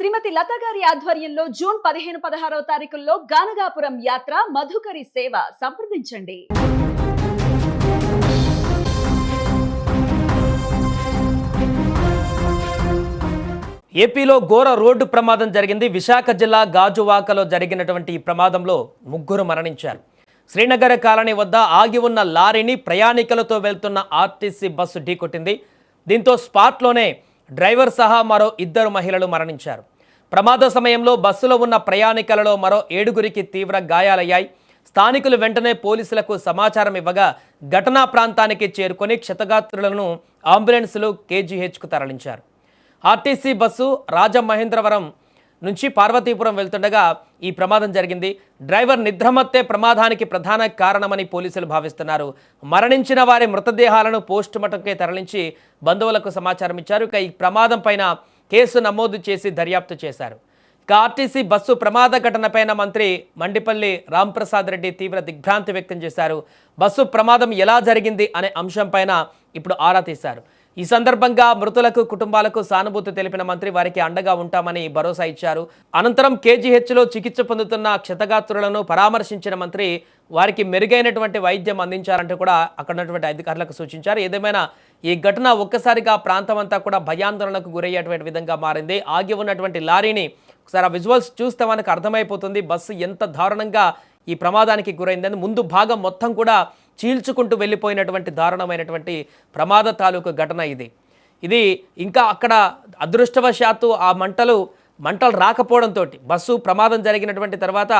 శ్రీమతి లత గారి ఆధ్వర్యంలో జూన్ 15-16 తారీఖుల్లో గానగాపురం యాత్ర మధుకరి సేవ సంప్రదించండి. ఏపీలో ఘోర రోడ్డు ప్రమాదం జరిగింది. విశాఖ జిల్లా గాజువాకలో జరిగినటువంటి ఈ ప్రమాదంలో ముగ్గురు మరణించారు. శ్రీనగర్ కాలనీ వద్ద ఆగి ఉన్న లారీని ప్రయాణికులతో వెళ్తున్న ఆర్టీసీ బస్సు ఢీకొట్టింది. దీంతో స్పాట్లోనే డ్రైవర్ సహా మరో 2 మహిళలు మరణించారు. ప్రమాద సమయంలో బస్సులో ఉన్న ప్రయాణికులలో మరో 7గురికి తీవ్ర గాయాలయ్యాయి. స్థానికులు వెంటనే పోలీసులకు సమాచారం ఇవ్వగా ఘటనా ప్రాంతానికి చేరుకొని క్షతగాత్రులను అంబులెన్సులు కేజీహెచ్కు తరలించారు. ఆర్టీసీ బస్సు రాజమహేంద్రవరం నుంచి పార్వతీపురం వెళ్తుండగా ఈ ప్రమాదం జరిగింది. డ్రైవర్ నిద్రమత్తే ప్రమాదానికి ప్రధాన కారణమని పోలీసులు భావిస్తున్నారు. మరణించిన వారి మృతదేహాలను పోస్టుమార్టంకి తరలించి బంధువులకు సమాచారం ఇచ్చారు. ఇక ఈ ప్రమాదం పైన కేసు నమోదు చేసి దర్యాప్తు చేశారు. ఇక ఆర్టీసీ బస్సు ప్రమాద ఘటనపైన మంత్రి మండిపల్లి రాంప్రసాద్ రెడ్డి తీవ్ర దిగ్భ్రాంతి వ్యక్తం చేశారు. బస్సు ప్రమాదం ఎలా జరిగింది అనే అంశంపైన ఇప్పుడు ఆరా తీశారు. ఈ సందర్భంగా మృతులకు కుటుంబాలకు సానుభూతి తెలిపిన మంత్రి వారికి అండగా ఉంటామని భరోసా ఇచ్చారు. అనంతరం కేజీహెచ్లో చికిత్స పొందుతున్న క్షతగాత్రులను పరామర్శించిన మంత్రి వారికి మెరుగైనటువంటి వైద్యం అందించాలంటూ కూడా అక్కడ ఉన్నటువంటి అధికారులకు సూచించారు. ఏదేమైనా ఈ ఘటన ఒక్కసారిగా ప్రాంతం అంతా కూడా భయాందోళనకు గురయ్యేటువంటి విధంగా మారింది. ఆగి ఉన్నటువంటి లారీని ఒకసారి ఆ విజువల్స్ చూస్తే మనకు అర్థమైపోతుంది బస్సు ఎంత దారుణంగా ఈ ప్రమాదానికి గురైందని. ముందు భాగం మొత్తం కూడా చీల్చుకుంటూ వెళ్ళిపోయినటువంటి దారుణమైనటువంటి ప్రమాద తాలూకు ఘటన ఇది ఇంకా అక్కడ అదృష్టవశాత్తు ఆ మంటలు రాకపోవడంతో బస్సు ప్రమాదం జరిగినటువంటి తర్వాత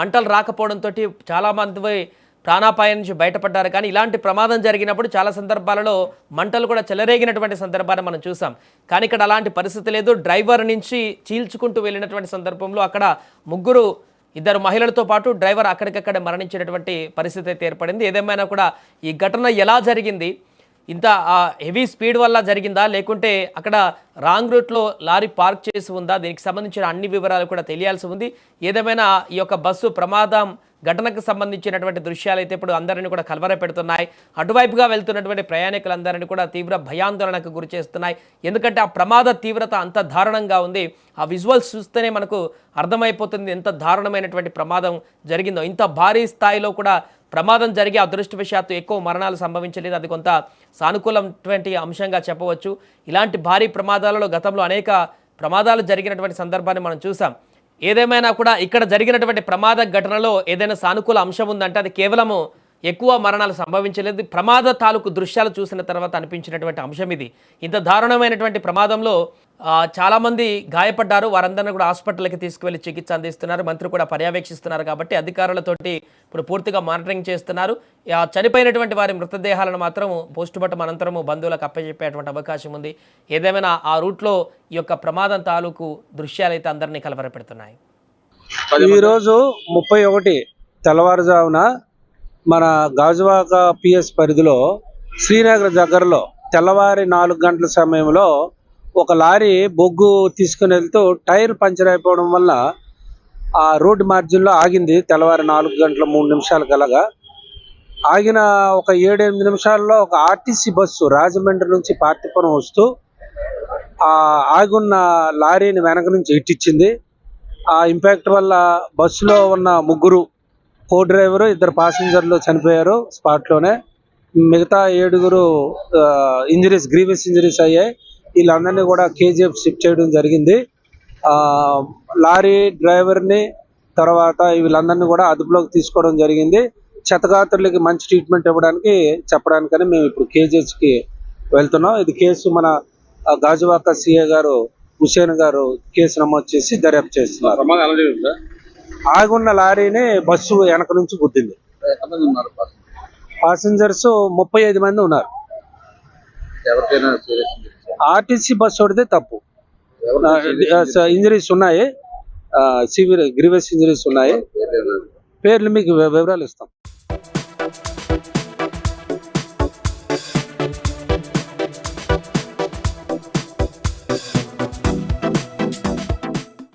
మంటలు రాకపోవడంతో చాలామంది ప్రాణాపాయం నుంచి బయటపడ్డారు. కానీ ఇలాంటి ప్రమాదం జరిగినప్పుడు చాలా సందర్భాలలో మంటలు కూడా చెలరేగినటువంటి సందర్భాన్ని మనం చూసాం. కానీ ఇక్కడ అలాంటి పరిస్థితి లేదు. డ్రైవర్ నుంచి చీల్చుకుంటూ వెళ్ళినటువంటి సందర్భంలో అక్కడ 2 మహిళలతో పాటు డ్రైవర్ అక్కడికక్కడే మరణించినటువంటి పరిస్థితి అయితే ఏర్పడింది. ఏదేమైనా కూడా ఈ ఘటన ఎలా జరిగింది, ఇంత హెవీ స్పీడ్ వల్ల జరిగిందా లేకుంటే అక్కడ రాంగ్ రూట్లో లారీ పార్క్ చేసి ఉందా, దీనికి సంబంధించిన అన్ని వివరాలు కూడా తెలియాల్సి ఉంది. ఏదేమైనా ఈ యొక్క బస్సు ప్రమాదం ఘటనకు సంబంధించినటువంటి దృశ్యాలు అయితే ఇప్పుడు అందరినీ కూడా కలవరపెడుతున్నాయి. అటువైపుగా వెళ్తున్నటువంటి ప్రయాణికులందరినీ కూడా తీవ్ర భయాందోళనకు గురి చేస్తున్నాయి. ఎందుకంటే ఆ ప్రమాద తీవ్రత అంత దారుణంగా ఉంది. ఆ విజువల్స్ చూస్తేనే మనకు అర్థమైపోతుంది ఎంత దారుణమైనటువంటి ప్రమాదం జరిగిందో. ఇంత భారీ స్థాయిలో కూడా ప్రమాదం జరిగి అదృష్టవశాత్తు ఎక్కువ మరణాలు సంభవించలేదు. అది కొంత సానుకూలమైనటువంటి అంశంగా చెప్పవచ్చు. ఇలాంటి భారీ ప్రమాదాలలో గతంలో అనేక ప్రమాదాలు జరిగినటువంటి సందర్భాన్ని మనం చూసాం. ఏదేమైనా కూడా ఇక్కడ జరిగినటువంటి ప్రమాద ఘటనలో ఏదైనా సానుకూల అంశం ఉందంటే అది కేవలము ఎక్కువ మరణాలు సంభవించలేదు. ప్రమాద తాలూకు దృశ్యాలు చూసిన తర్వాత అనిపించినటువంటి అంశం ఇది. ఇంత దారుణమైనటువంటి ప్రమాదంలో చాలామంది గాయపడ్డారు. వారందరినీ కూడా హాస్పిటల్కి తీసుకువెళ్ళి చికిత్స అందిస్తున్నారు. మంత్రి కూడా పర్యవేక్షిస్తున్నారు కాబట్టి అధికారులతోటి ఇప్పుడు పూర్తిగా మానిటరింగ్ చేస్తున్నారు. చనిపోయినటువంటి వారి మృతదేహాలను మాత్రం పోస్టుమార్టం అనంతరము బంధువులకు అప్పచెప్పేటువంటి అవకాశం ఉంది. ఏదేమైనా ఆ రూట్లో ఈ యొక్క ప్రమాదం తాలూకు దృశ్యాలు అయితే అందరినీ కలవరపెడుతున్నాయి. ఈరోజు 31 తెల్లవారుజామున మన గాజువాక పిఎస్ పరిధిలో శ్రీనగర్ దగ్గరలో తెల్లవారి 4 గంటల సమయంలో ఒక లారీ బొగ్గు తీసుకుని వెళ్తూ టైర్ పంచర్ అయిపోవడం వల్ల ఆ రోడ్డు మార్జిన్లో ఆగింది. తెల్లవారి 4 గంటల 3 నిమిషాలు కలగా ఆగిన ఒక 7-8 నిమిషాల్లో ఒక ఆర్టీసీ బస్సు రాజమండ్రి నుంచి పార్తీపురం వస్తూ ఆ ఆగున్న లారీని వెనక నుంచి ఇట్టించింది. ఆ ఇంపాక్ట్ వల్ల బస్సులో ఉన్న 3 కో డ్రైవరు 2 ప్యాసింజర్లు చనిపోయారు స్పాట్లోనే. మిగతా 7గురు గ్రీవియస్ ఇంజరీస్ అయ్యాయి. వీళ్ళందరినీ కూడా కేజీఎఫ్ షిఫ్ట్ చేయడం జరిగింది. లారీ డ్రైవర్ని తర్వాత వీళ్ళందరినీ కూడా అదుపులోకి తీసుకోవడం జరిగింది. క్షతగాత్రులకి మంచి ట్రీట్మెంట్ ఇవ్వడానికి చెప్పడానికని మేము ఇప్పుడు కేజీహెచ్కి వెళ్తున్నాం. ఇది కేసు మన గాజువాక సిఐ గారు హుసేన్ గారు కేసు నమోదు చేసి దర్యాప్తు చేస్తున్నారు. ఆగున్న లారీని బస్సు వెనక నుంచి గుద్దింది. ప్యాసింజర్స్ 35 మంది ఉన్నారు. ఆర్టీసీ బస్సు ఒకటిదే తప్పు. ఇంజరీస్ ఉన్నాయి, సివియర్ గ్రీవియస్ ఇంజరీస్ ఉన్నాయి. పేర్లు మీకు వివరాలు ఇస్తాం.